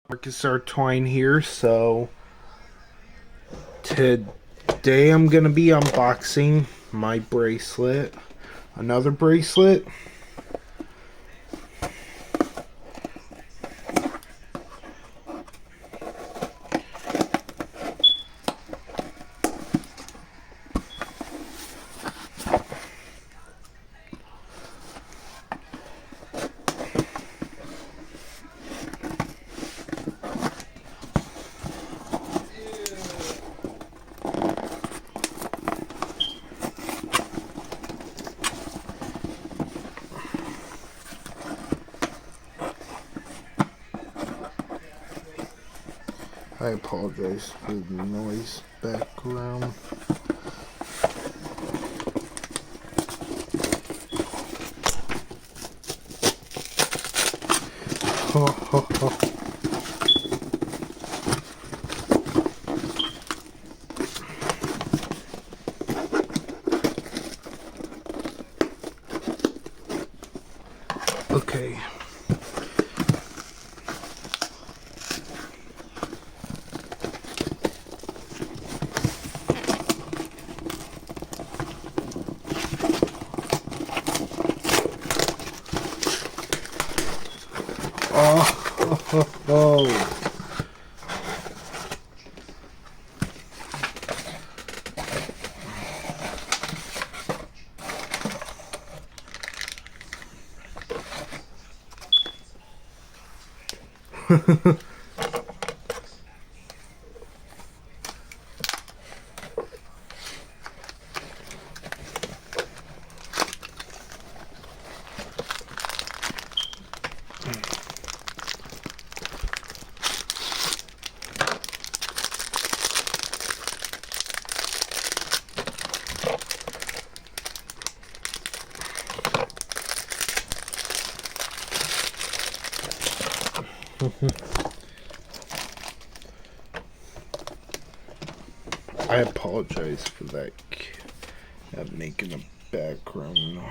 Marcus Artwine here. So today I'm gonna be unboxing my bracelet, another bracelet. I apologize for the noise background. Okay. Oh. I apologize for that making a background noise.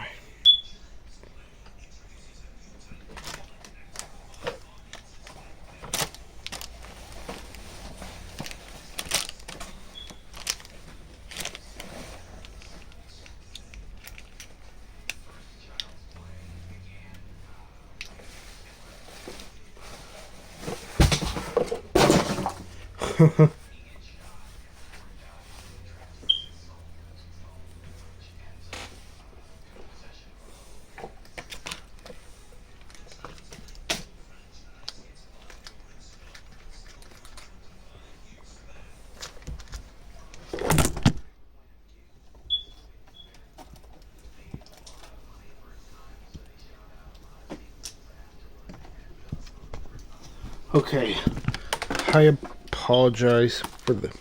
Okay, I apologize for the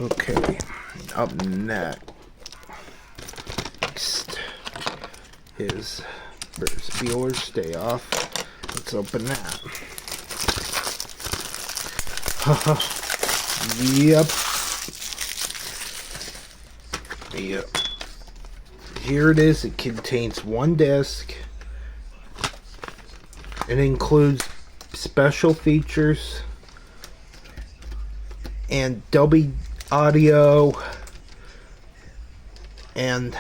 okay, up next is Ferris bueller. Stay off. Let's open that. Yep. Here it is. It contains one disc. It includes special features and Dolby audio, and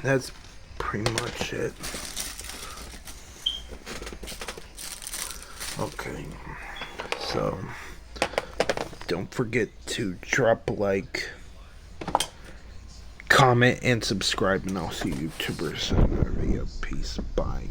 that's pretty much it. Okay, so don't forget to drop a like, comment, and subscribe, and I'll see you YouTubers in another video. Peace. Bye.